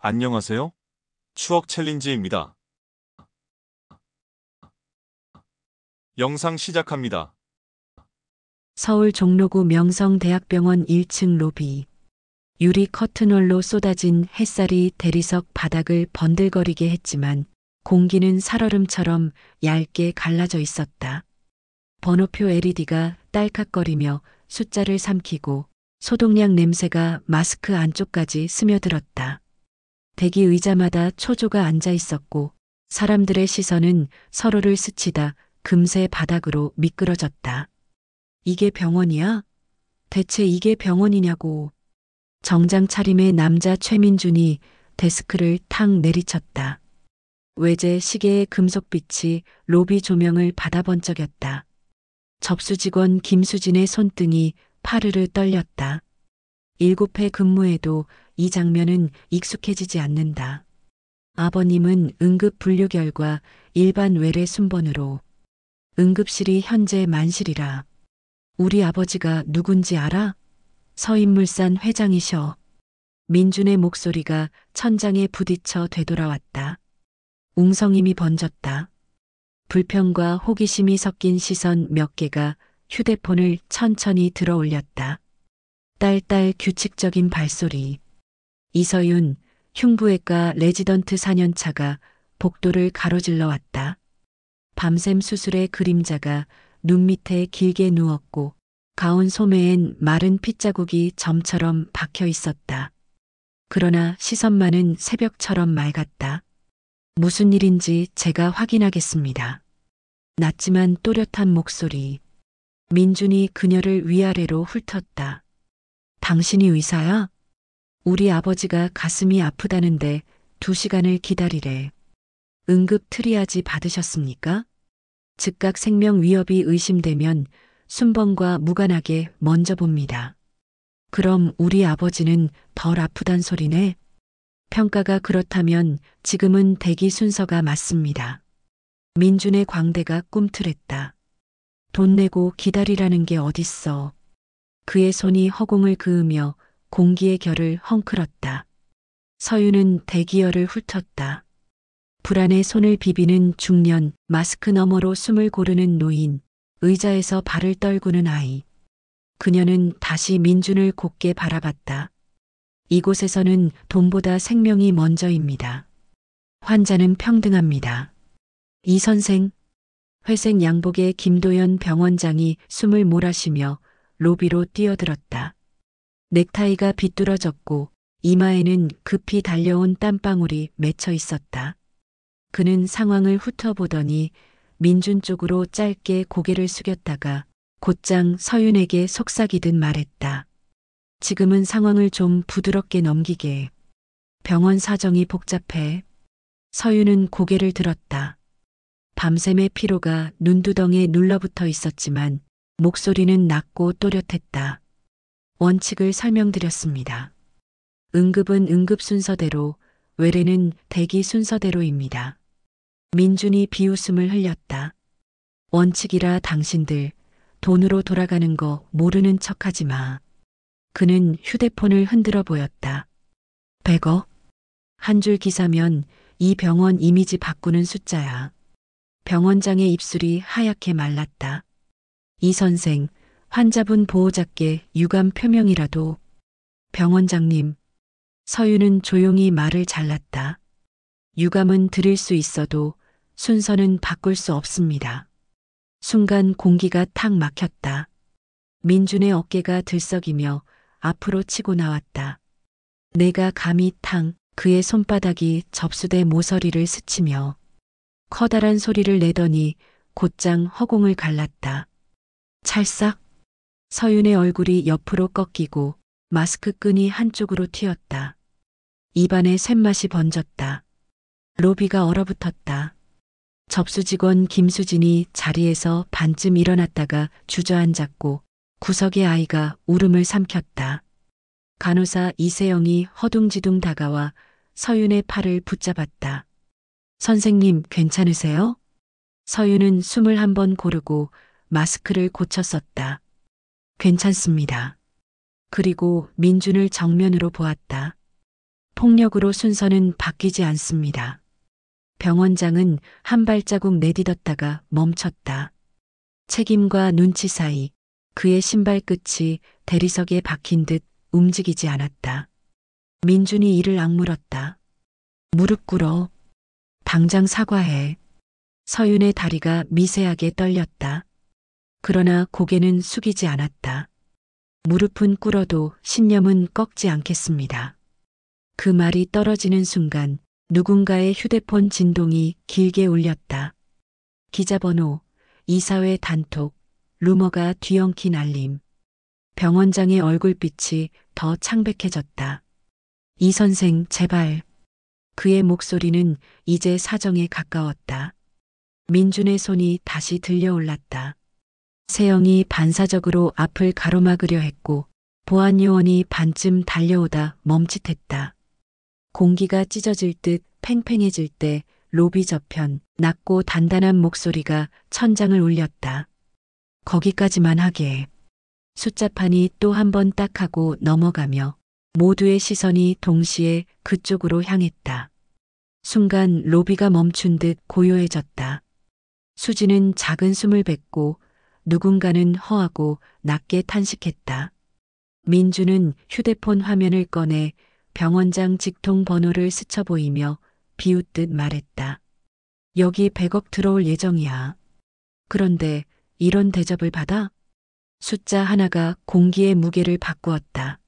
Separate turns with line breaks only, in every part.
안녕하세요. 추억 챌린지입니다. 영상 시작합니다.
서울 종로구 명성대학병원 1층 로비. 유리 커튼홀로 쏟아진 햇살이 대리석 바닥을 번들거리게 했지만 공기는 살얼음처럼 얇게 갈라져 있었다. 번호표 LED가 딸깍거리며 숫자를 삼키고 소독약 냄새가 마스크 안쪽까지 스며들었다. 대기 의자마다 초조가 앉아 있었고 사람들의 시선은 서로를 스치다 금세 바닥으로 미끄러졌다. 이게 병원이야? 대체 이게 병원이냐고. 정장 차림의 남자 최민준이 데스크를 탁 내리쳤다. 외제 시계의 금속빛이 로비 조명을 받아 번쩍였다. 접수 직원 김수진의 손등이 파르르 떨렸다. 7회 근무해도 이 장면은 익숙해지지 않는다. 아버님은 응급 분류 결과 일반 외래 순번으로. 응급실이 현재 만실이라. 우리 아버지가 누군지 알아? 서인물산 회장이셔. 민준의 목소리가 천장에 부딪혀 되돌아왔다. 웅성임이 번졌다. 불평과 호기심이 섞인 시선 몇 개가 휴대폰을 천천히 들어 올렸다. 딸딸 규칙적인 발소리. 이서윤, 흉부외과 레지던트 4년차가 복도를 가로질러 왔다. 밤샘 수술의 그림자가 눈 밑에 길게 누웠고 가운 소매엔 마른 핏자국이 점처럼 박혀 있었다. 그러나 시선만은 새벽처럼 맑았다. 무슨 일인지 제가 확인하겠습니다. 낮지만 또렷한 목소리. 민준이 그녀를 위아래로 훑었다. 당신이 의사야? 우리 아버지가 가슴이 아프다는데 2시간을 기다리래. 응급 트리아지 받으셨습니까? 즉각 생명 위협이 의심되면 순번과 무관하게 먼저 봅니다. 그럼 우리 아버지는 덜 아프단 소리네? 평가가 그렇다면 지금은 대기 순서가 맞습니다. 민준의 광대가 꿈틀했다. 돈 내고 기다리라는 게 어딨어. 그의 손이 허공을 그으며 공기의 결을 헝클었다. 서윤은 대기열을 훑었다. 불안에 손을 비비는 중년, 마스크 너머로 숨을 고르는 노인, 의자에서 발을 떨구는 아이. 그녀는 다시 민준을 곱게 바라봤다. 이곳에서는 돈보다 생명이 먼저입니다. 환자는 평등합니다. 이 선생, 회색 양복의 김도연 병원장이 숨을 몰아쉬며 로비로 뛰어들었다. 넥타이가 비뚤어졌고 이마에는 급히 달려온 땀방울이 맺혀 있었다. 그는 상황을 훑어보더니 민준 쪽으로 짧게 고개를 숙였다가 곧장 서윤에게 속삭이듯 말했다. 지금은 상황을 좀 부드럽게 넘기게. 병원 사정이 복잡해. 서윤은 고개를 들었다. 밤샘의 피로가 눈두덩에 눌러붙어 있었지만 목소리는 낮고 또렷했다. 원칙을 설명드렸습니다. 응급은 응급 순서대로, 외래는 대기 순서대로입니다. 민준이 비웃음을 흘렸다. 원칙이라 당신들 돈으로 돌아가는 거 모르는 척하지 마. 그는 휴대폰을 흔들어 보였다. 100억? 한 줄 기사면 이 병원 이미지 바꾸는 숫자야. 병원장의 입술이 하얗게 말랐다. 이 선생, 환자분 보호자께 유감 표명이라도. 병원장님. 서윤은 조용히 말을 잘랐다. 유감은 드릴 수 있어도 순서는 바꿀 수 없습니다. 순간 공기가 탁 막혔다. 민준의 어깨가 들썩이며 앞으로 치고 나왔다. 내가 감히 그의 손바닥이 접수대 모서리를 스치며 커다란 소리를 내더니 곧장 허공을 갈랐다. 찰싹. 서윤의 얼굴이 옆으로 꺾이고 마스크 끈이 한쪽으로 튀었다. 입안에 쇳맛이 번졌다. 로비가 얼어붙었다. 접수 직원 김수진이 자리에서 반쯤 일어났다가 주저앉았고 구석의 아이가 울음을 삼켰다. 간호사 이세영이 허둥지둥 다가와 서윤의 팔을 붙잡았다. 선생님 괜찮으세요? 서윤은 숨을 한 번 고르고 마스크를 고쳐 썼다. 괜찮습니다. 그리고 민준을 정면으로 보았다. 폭력으로 순서는 바뀌지 않습니다. 병원장은 한 발자국 내딛었다가 멈췄다. 책임과 눈치 사이 그의 신발 끝이 대리석에 박힌 듯 움직이지 않았다. 민준이 이를 악물었다. 무릎 꿇어. 당장 사과해. 서윤의 다리가 미세하게 떨렸다. 그러나 고개는 숙이지 않았다. 무릎은 꿇어도 신념은 꺾지 않겠습니다. 그 말이 떨어지는 순간 누군가의 휴대폰 진동이 길게 울렸다. 기자번호, 이사회 단톡, 루머가 뒤엉킨 알림. 병원장의 얼굴빛이 더 창백해졌다. 이 선생, 제발. 그의 목소리는 이제 사정에 가까웠다. 민준의 손이 다시 들려올랐다. 세영이 반사적으로 앞을 가로막으려 했고 보안요원이 반쯤 달려오다 멈칫했다. 공기가 찢어질 듯 팽팽해질 때 로비 저편 낮고 단단한 목소리가 천장을 울렸다. 거기까지만 하게. 숫자판이 또 한 번 딱 하고 넘어가며 모두의 시선이 동시에 그쪽으로 향했다. 순간 로비가 멈춘 듯 고요해졌다. 수지는 작은 숨을 뱉고 누군가는 허하고 낮게 탄식했다. 민주는 휴대폰 화면을 꺼내 병원장 직통 번호를 스쳐 보이며 비웃듯 말했다. 여기 100억 들어올 예정이야. 그런데 이런 대접을 받아? 숫자 하나가 공기의 무게를 바꾸었다.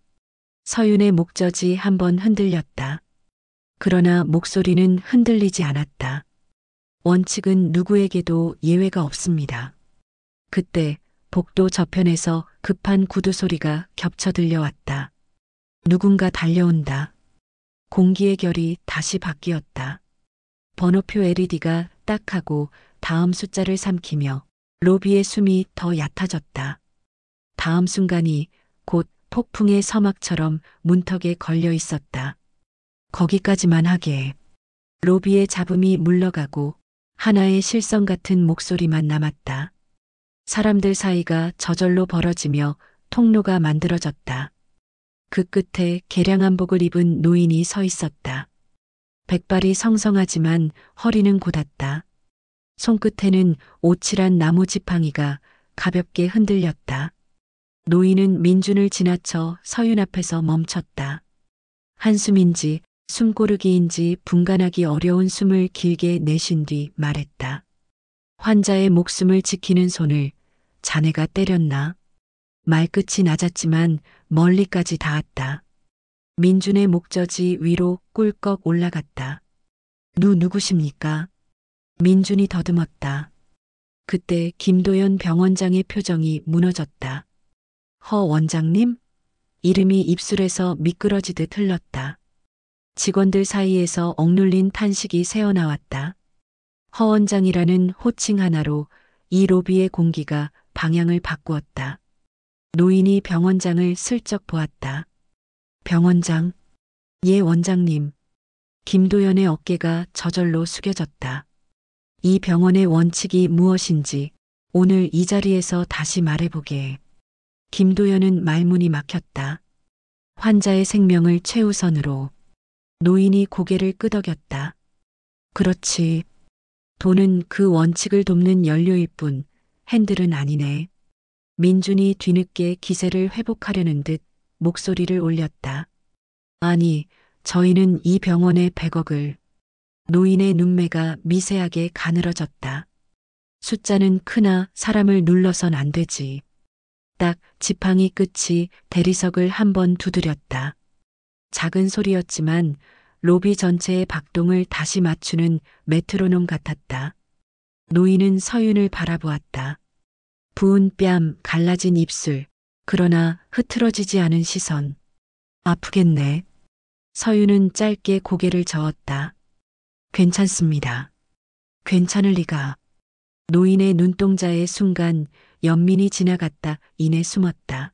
서윤의 목젖이 한번 흔들렸다. 그러나 목소리는 흔들리지 않았다. 원칙은 누구에게도 예외가 없습니다. 그때 복도 저편에서 급한 구두 소리가 겹쳐 들려왔다. 누군가 달려온다. 공기의 결이 다시 바뀌었다. 번호표 LED가 딱 하고 다음 숫자를 삼키며 로비의 숨이 더 얕아졌다. 다음 순간이 곧 폭풍의 서막처럼 문턱에 걸려 있었다. 거기까지만 하게. 로비의 잡음이 물러가고 하나의 실성 같은 목소리만 남았다. 사람들 사이가 저절로 벌어지며 통로가 만들어졌다. 그 끝에 개량한복을 입은 노인이 서 있었다. 백발이 성성하지만 허리는 곧았다. 손끝에는 오칠한 나무 지팡이가 가볍게 흔들렸다. 노인은 민준을 지나쳐 서윤 앞에서 멈췄다. 한숨인지 숨고르기인지 분간하기 어려운 숨을 길게 내쉰 뒤 말했다. 환자의 목숨을 지키는 손을 자네가 때렸나? 말끝이 낮았지만 멀리까지 닿았다. 민준의 목젖이 위로 꿀꺽 올라갔다. 누구십니까? 민준이 더듬었다. 그때 김도연 병원장의 표정이 무너졌다. 허 원장님? 이름이 입술에서 미끄러지듯 흘렀다. 직원들 사이에서 억눌린 탄식이 새어나왔다. 허 원장이라는 호칭 하나로 이 로비의 공기가 방향을 바꾸었다. 노인이 병원장을 슬쩍 보았다. 병원장, 예 원장님. 김도연의 어깨가 저절로 숙여졌다. 이 병원의 원칙이 무엇인지 오늘 이 자리에서 다시 말해보게. 김도연은 말문이 막혔다. 환자의 생명을 최우선으로. 노인이 고개를 끄덕였다. 그렇지. 돈은 그 원칙을 돕는 연료일 뿐 핸들은 아니네. 민준이 뒤늦게 기세를 회복하려는 듯 목소리를 올렸다. 아니, 저희는 이 병원의 100억을. 노인의 눈매가 미세하게 가늘어졌다. 숫자는 크나 사람을 눌러선 안 되지. 딱 지팡이 끝이 대리석을 한번 두드렸다. 작은 소리였지만 로비 전체의 박동을 다시 맞추는 메트로놈 같았다. 노인은 서윤을 바라보았다. 부은 뺨, 갈라진 입술, 그러나 흐트러지지 않은 시선. 아프겠네. 서윤은 짧게 고개를 저었다. 괜찮습니다. 괜찮을 리가. 노인의 눈동자의 순간 연민이 지나갔다 이내 숨었다.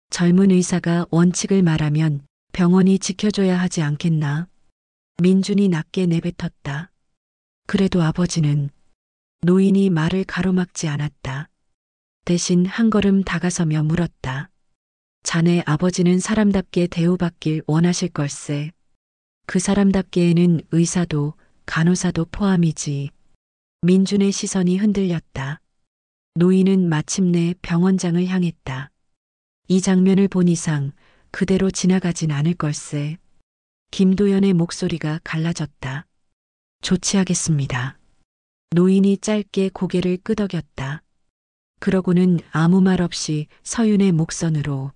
젊은 의사가 원칙을 말하면 병원이 지켜줘야 하지 않겠나? 민준이 낮게 내뱉었다. 그래도 아버지는. 노인이 말을 가로막지 않았다. 대신 한 걸음 다가서며 물었다. 자네 아버지는 사람답게 대우받길 원하실 걸세. 그 사람답게에는 의사도 간호사도 포함이지. 민준의 시선이 흔들렸다. 노인은 마침내 병원장을 향했다. 이 장면을 본 이상 그대로 지나가진 않을 걸세. 김도연의 목소리가 갈라졌다. 조치하겠습니다. 노인이 짧게 고개를 끄덕였다. 그러고는 아무 말 없이 서윤의 목선으로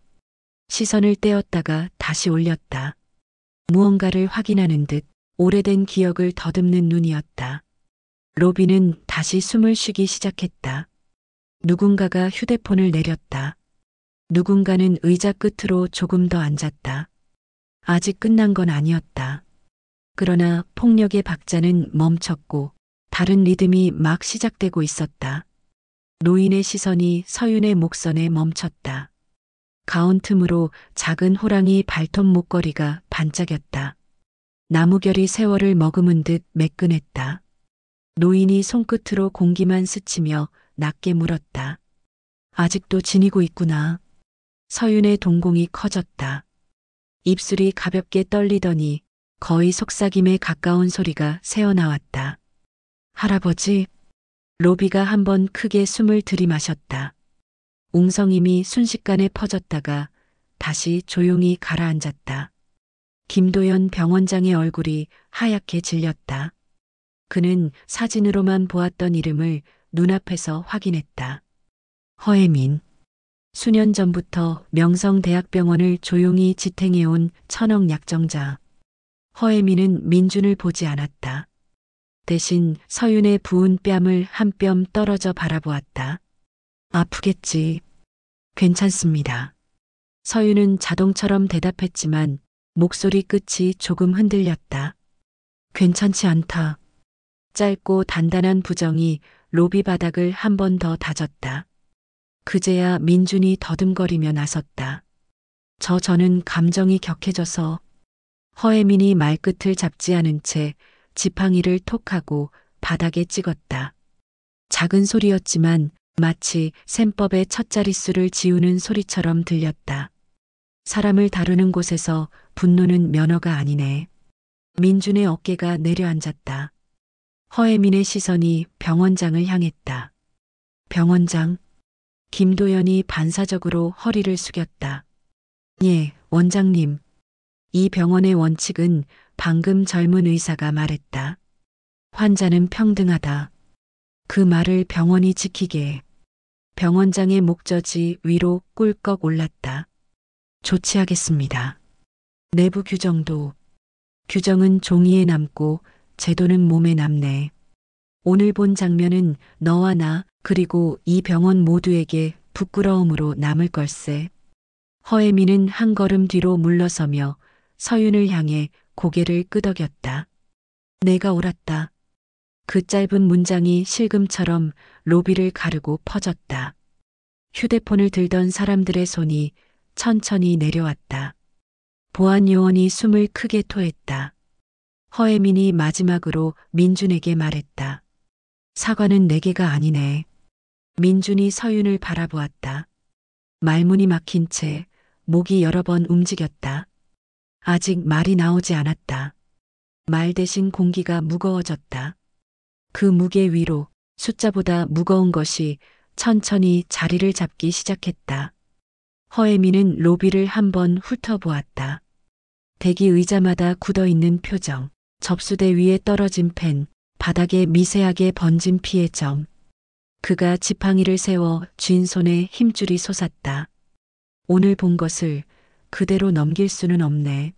시선을 떼었다가 다시 올렸다. 무언가를 확인하는 듯 오래된 기억을 더듬는 눈이었다. 로비는 다시 숨을 쉬기 시작했다. 누군가가 휴대폰을 내렸다. 누군가는 의자 끝으로 조금 더 앉았다. 아직 끝난 건 아니었다. 그러나 폭력의 박자는 멈췄고 다른 리듬이 막 시작되고 있었다. 노인의 시선이 서윤의 목선에 멈췄다. 가운 틈으로 작은 호랑이 발톱 목걸이가 반짝였다. 나무결이 세월을 머금은 듯 매끈했다. 노인이 손끝으로 공기만 스치며 낮게 물었다. 아직도 지니고 있구나. 서윤의 동공이 커졌다. 입술이 가볍게 떨리더니 거의 속삭임에 가까운 소리가 새어나왔다. 할아버지. 로비가 한번 크게 숨을 들이마셨다. 웅성임이 순식간에 퍼졌다가 다시 조용히 가라앉았다. 김도연 병원장의 얼굴이 하얗게 질렸다. 그는 사진으로만 보았던 이름을 눈앞에서 확인했다. 허혜민. 수년 전부터 명성대학병원을 조용히 지탱해온 천억 약정자. 허혜민은 민준을 보지 않았다. 대신 서윤의 부은 뺨을 한 뼘 떨어져 바라보았다. 아프겠지. 괜찮습니다. 서윤은 자동처럼 대답했지만 목소리 끝이 조금 흔들렸다. 괜찮지 않다. 짧고 단단한 부정이 로비 바닥을 한 번 더 다졌다. 그제야 민준이 더듬거리며 나섰다. 저는 감정이 격해져서. 허혜민이 말끝을 잡지 않은 채 지팡이를 톡하고 바닥에 찍었다. 작은 소리였지만 마치 셈법의 첫 자릿수를 지우는 소리처럼 들렸다. 사람을 다루는 곳에서 분노는 면허가 아니네. 민준의 어깨가 내려앉았다. 허혜민의 시선이 병원장을 향했다. 병원장. 김도연이 반사적으로 허리를 숙였다. 예, 원장님. 이 병원의 원칙은 방금 젊은 의사가 말했다. 환자는 평등하다. 그 말을 병원이 지키게. 병원장의 목젖이 위로 꿀꺽 올랐다. 조치하겠습니다. 내부 규정도. 규정은 종이에 남고 제도는 몸에 남네. 오늘 본 장면은 너와 나 그리고 이 병원 모두에게 부끄러움으로 남을 걸세. 허혜민은 한 걸음 뒤로 물러서며 서윤을 향해 고개를 끄덕였다. 내가 옳았다. 그 짧은 문장이 실금처럼 로비를 가르고 퍼졌다. 휴대폰을 들던 사람들의 손이 천천히 내려왔다. 보안 요원이 숨을 크게 토했다. 허혜민이 마지막으로 민준에게 말했다. 사과는 내게가 아니네. 민준이 서윤을 바라보았다. 말문이 막힌 채 목이 여러 번 움직였다. 아직 말이 나오지 않았다. 말 대신 공기가 무거워졌다. 그 무게 위로 숫자보다 무거운 것이 천천히 자리를 잡기 시작했다. 허혜민은 로비를 한번 훑어보았다. 대기 의자마다 굳어있는 표정, 접수대 위에 떨어진 펜, 바닥에 미세하게 번진 피의 점. 그가 지팡이를 세워 쥔 손에 힘줄이 솟았다. 오늘 본 것을 그대로 넘길 수는 없네.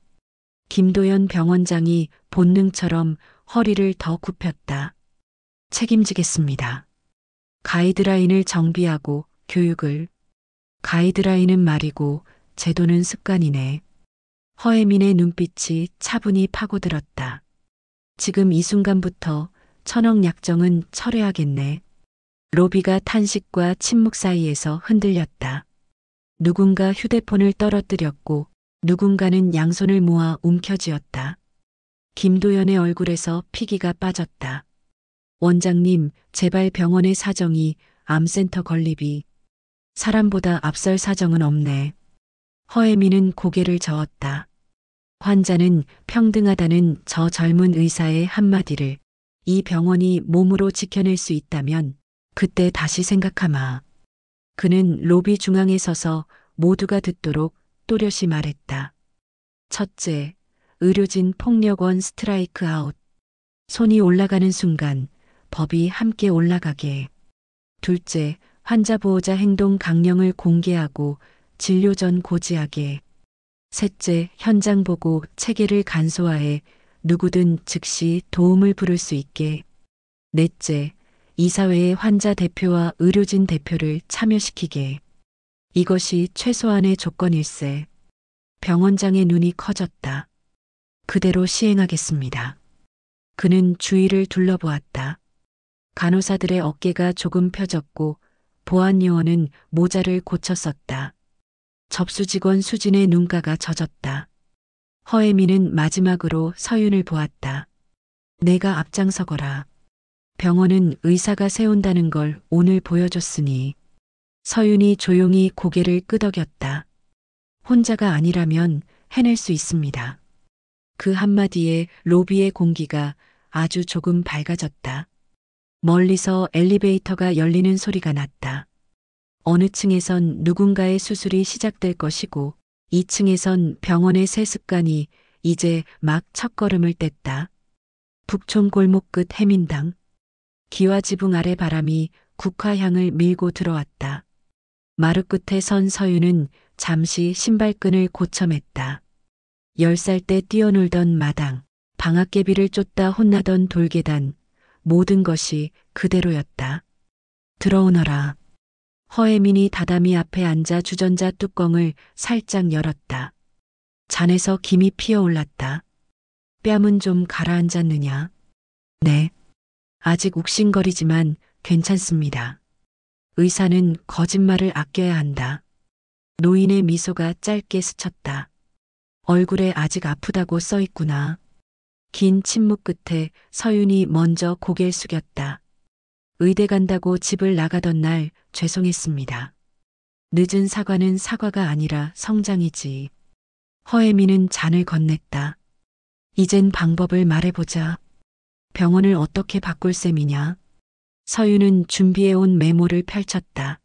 김도연 병원장이 본능처럼 허리를 더 굽혔다. 책임지겠습니다. 가이드라인을 정비하고 교육을. 가이드라인은 말이고 제도는 습관이네. 허혜민의 눈빛이 차분히 파고들었다. 지금 이 순간부터 천억 약정은 철회하겠네. 로비가 탄식과 침묵 사이에서 흔들렸다. 누군가 휴대폰을 떨어뜨렸고 누군가는 양손을 모아 움켜쥐었다. 김도연의 얼굴에서 피기가 빠졌다. 원장님, 제발 병원의 사정이 암센터 건립이 사람보다 앞설 사정은 없네. 허혜민은 고개를 저었다. 환자는 평등하다는 저 젊은 의사의 한마디를 이 병원이 몸으로 지켜낼 수 있다면 그때 다시 생각하마. 그는 로비 중앙에 서서 모두가 듣도록 또렷이 말했다. 첫째, 의료진 폭력원 스트라이크 아웃. 손이 올라가는 순간 법이 함께 올라가게. 둘째, 환자 보호자 행동 강령을 공개하고 진료 전 고지하게. 셋째, 현장 보고 체계를 간소화해 누구든 즉시 도움을 부를 수 있게. 넷째, 이사회의 환자 대표와 의료진 대표를 참여시키게. 이것이 최소한의 조건일세. 병원장의 눈이 커졌다. 그대로 시행하겠습니다. 그는 주위를 둘러보았다. 간호사들의 어깨가 조금 펴졌고 보안요원은 모자를 고쳐 썼다. 접수 직원 수진의 눈가가 젖었다. 허혜미는 마지막으로 서윤을 보았다. 내가 앞장서거라. 병원은 의사가 세운다는 걸 오늘 보여줬으니. 서윤이 조용히 고개를 끄덕였다. 혼자가 아니라면 해낼 수 있습니다. 그 한마디에 로비의 공기가 아주 조금 밝아졌다. 멀리서 엘리베이터가 열리는 소리가 났다. 어느 층에선 누군가의 수술이 시작될 것이고 2층에선 병원의 새 습관이 이제 막 첫걸음을 뗐다. 북촌 골목 끝 해민당. 기와 지붕 아래 바람이 국화향을 밀고 들어왔다. 마루 끝에 선 서윤은 잠시 신발끈을 고쳐맸다. 10살 때 뛰어놀던 마당, 방앗개비를 쫓다 혼나던 돌계단, 모든 것이 그대로였다. 들어오너라. 허혜민이 다다미 앞에 앉아 주전자 뚜껑을 살짝 열었다. 잔에서 김이 피어올랐다. 뺨은 좀 가라앉았느냐? 네. 아직 욱신거리지만 괜찮습니다. 의사는 거짓말을 아껴야 한다. 노인의 미소가 짧게 스쳤다. 얼굴에 아직 아프다고 써있구나. 긴 침묵 끝에 서윤이 먼저 고개를 숙였다. 의대 간다고 집을 나가던 날 죄송했습니다. 늦은 사과는 사과가 아니라 성장이지. 허혜미는 잔을 건넸다. 이젠 방법을 말해보자. 병원을 어떻게 바꿀 셈이냐? 서윤은 준비해온 메모를 펼쳤다.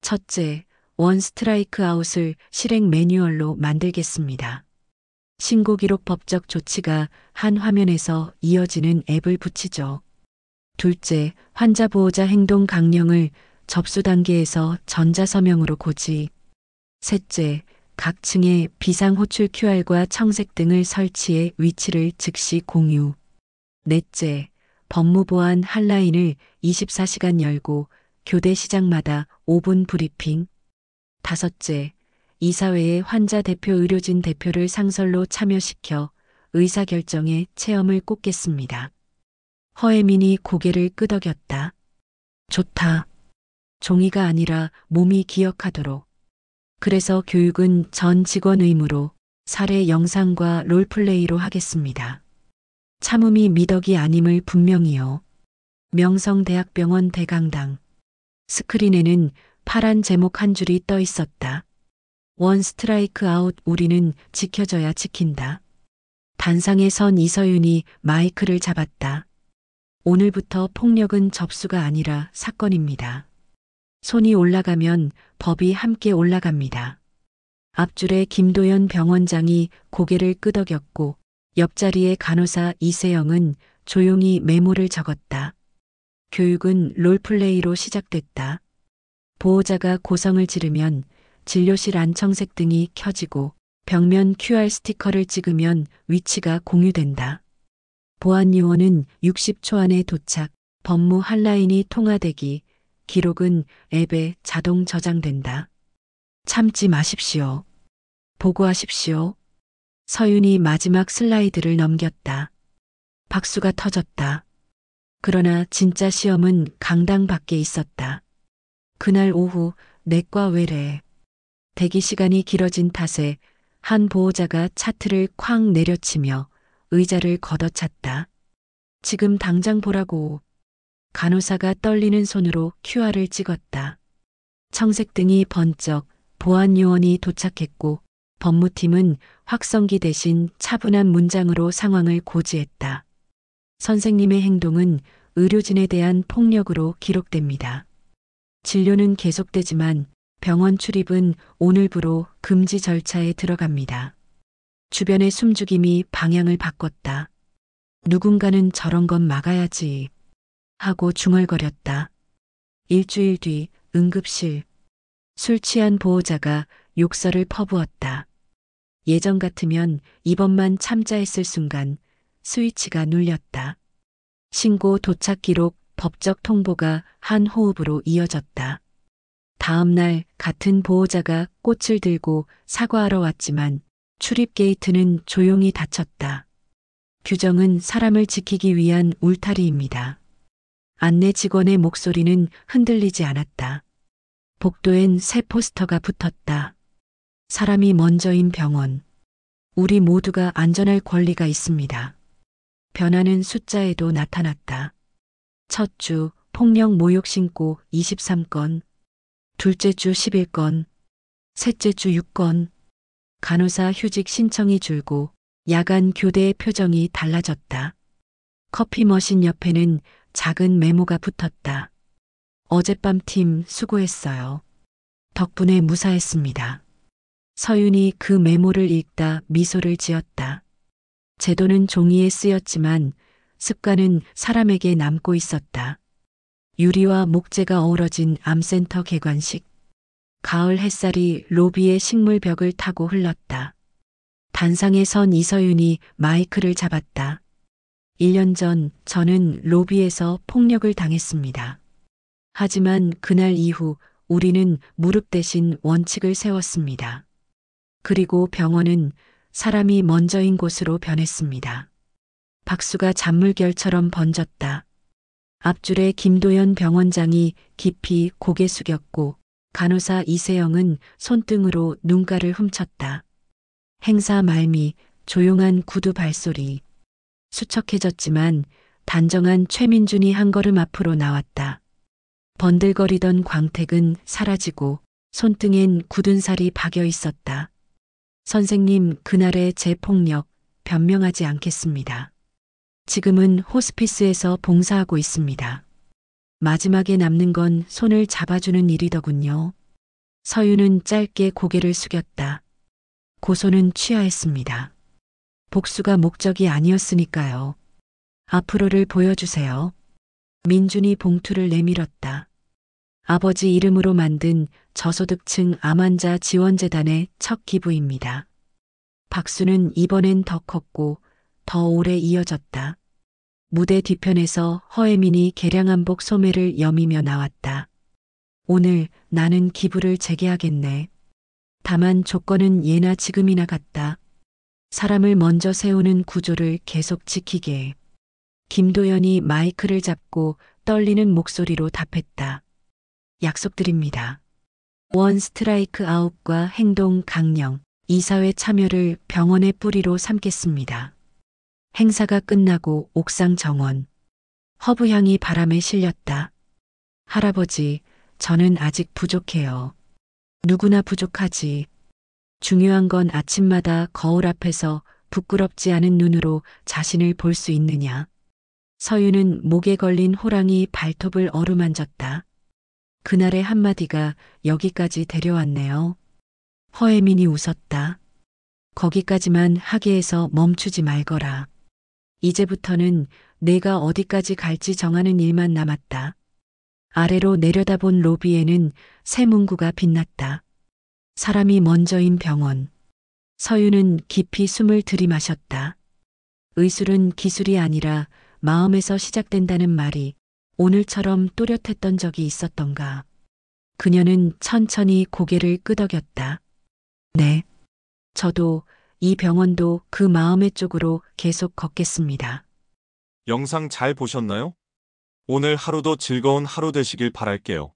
첫째, 원 스트라이크 아웃을 실행 매뉴얼로 만들겠습니다. 신고 기록 법적 조치가 한 화면에서 이어지는 앱을 붙이죠. 둘째, 환자 보호자 행동 강령을 접수 단계에서 전자서명으로 고지. 셋째, 각 층에 비상 호출 QR과 청색 등을 설치해 위치를 즉시 공유. 넷째, 법무보안 핫라인을 24시간 열고 교대 시작마다 5분 브리핑. 다섯째, 이사회의 환자 대표 의료진 대표를 상설로 참여시켜 의사결정에 체험을 꽂겠습니다. 허혜민이 고개를 끄덕였다. 좋다. 종이가 아니라 몸이 기억하도록. 그래서 교육은 전 직원 의무로 사례 영상과 롤플레이로 하겠습니다. 참음이 미덕이 아님을 분명히요. 명성대학병원 대강당. 스크린에는 파란 제목 한 줄이 떠 있었다. 원 스트라이크 아웃 우리는 지켜져야 지킨다. 단상에 선 이서윤이 마이크를 잡았다. 오늘부터 폭력은 접수가 아니라 사건입니다. 손이 올라가면 법이 함께 올라갑니다. 앞줄에 김도연 병원장이 고개를 끄덕였고 옆자리의 간호사 이세영은 조용히 메모를 적었다. 교육은 롤플레이로 시작됐다. 보호자가 고성을 지르면 진료실 안청색 등이 켜지고 벽면 QR 스티커를 찍으면 위치가 공유된다. 보안요원은 60초 안에 도착, 법무 핫라인이 통화되기, 기록은 앱에 자동 저장된다. 참지 마십시오. 보고하십시오. 서윤이 마지막 슬라이드를 넘겼다. 박수가 터졌다. 그러나 진짜 시험은 강당 밖에 있었다. 그날 오후 내과 외래. 대기 시간이 길어진 탓에 한 보호자가 차트를 쾅 내려치며 의자를 걷어찼다. 지금 당장 보라고. 간호사가 떨리는 손으로 QR을 찍었다. 청색 등이 번쩍 보안 요원이 도착했고 법무팀은 확성기 대신 차분한 문장으로 상황을 고지했다. 선생님의 행동은 의료진에 대한 폭력으로 기록됩니다. 진료는 계속되지만 병원 출입은 오늘부로 금지 절차에 들어갑니다. 주변의 숨죽임이 방향을 바꿨다. 누군가는 저런 건 막아야지 하고 중얼거렸다. 일주일 뒤 응급실. 술 취한 보호자가 욕설을 퍼부었다. 예전 같으면 이번만 참자 했을 순간 스위치가 눌렸다. 신고 도착 기록 법적 통보가 한 호흡으로 이어졌다. 다음 날 같은 보호자가 꽃을 들고 사과하러 왔지만 출입 게이트는 조용히 닫혔다. 규정은 사람을 지키기 위한 울타리입니다. 안내 직원의 목소리는 흔들리지 않았다. 복도엔 새 포스터가 붙었다. 사람이 먼저인 병원. 우리 모두가 안전할 권리가 있습니다. 변화는 숫자에도 나타났다. 첫 주 폭력 모욕 신고 23건, 둘째 주 11건, 셋째 주 6건, 간호사 휴직 신청이 줄고 야간 교대의 표정이 달라졌다. 커피 머신 옆에는 작은 메모가 붙었다. 어젯밤 팀 수고했어요. 덕분에 무사했습니다. 서윤이 그 메모를 읽다 미소를 지었다. 제도는 종이에 쓰였지만 습관은 사람에게 남고 있었다. 유리와 목재가 어우러진 암센터 개관식. 가을 햇살이 로비의 식물벽을 타고 흘렀다. 단상에 선 이서윤이 마이크를 잡았다. 1년 전 저는 로비에서 폭력을 당했습니다. 하지만 그날 이후 우리는 무릎 대신 원칙을 세웠습니다. 그리고 병원은 사람이 먼저인 곳으로 변했습니다. 박수가 잔물결처럼 번졌다. 앞줄에 김도연 병원장이 깊이 고개 숙였고 간호사 이세영은 손등으로 눈가를 훔쳤다. 행사 말미 조용한 구두 발소리. 수척해졌지만 단정한 최민준이 한 걸음 앞으로 나왔다. 번들거리던 광택은 사라지고 손등엔 굳은 살이 박여 있었다. 선생님, 그날의 제 폭력 변명하지 않겠습니다. 지금은 호스피스에서 봉사하고 있습니다. 마지막에 남는 건 손을 잡아주는 일이더군요. 서윤은 짧게 고개를 숙였다. 고소는 취하했습니다. 복수가 목적이 아니었으니까요. 앞으로를 보여주세요. 민준이 봉투를 내밀었다. 아버지 이름으로 만든 저소득층 암환자 지원재단의 첫 기부입니다. 박수는 이번엔 더 컸고 더 오래 이어졌다. 무대 뒤편에서 허혜민이 개량한복 소매를 여미며 나왔다. 오늘 나는 기부를 재개하겠네. 다만 조건은 예나 지금이나 같다. 사람을 먼저 세우는 구조를 계속 지키게. 김도연이 마이크를 잡고 떨리는 목소리로 답했다. 약속드립니다. 원 스트라이크 아웃과 행동 강령, 이사회 참여를 병원의 뿌리로 삼겠습니다. 행사가 끝나고 옥상 정원. 허브향이 바람에 실렸다. 할아버지, 저는 아직 부족해요. 누구나 부족하지. 중요한 건 아침마다 거울 앞에서 부끄럽지 않은 눈으로 자신을 볼 수 있느냐. 서윤은 목에 걸린 호랑이 발톱을 어루만졌다. 그날의 한마디가 여기까지 데려왔네요. 허혜민이 웃었다. 거기까지만 하기에서 멈추지 말거라. 이제부터는 내가 어디까지 갈지 정하는 일만 남았다. 아래로 내려다본 로비에는 새 문구가 빛났다. 사람이 먼저인 병원. 서윤은 깊이 숨을 들이마셨다. 의술은 기술이 아니라 마음에서 시작된다는 말이 오늘처럼 또렷했던 적이 있었던가. 그녀는 천천히 고개를 끄덕였다. 네. 저도 이 병원도 그 마음의 쪽으로 계속 걷겠습니다.
영상 잘 보셨나요? 오늘 하루도 즐거운 하루 되시길 바랄게요.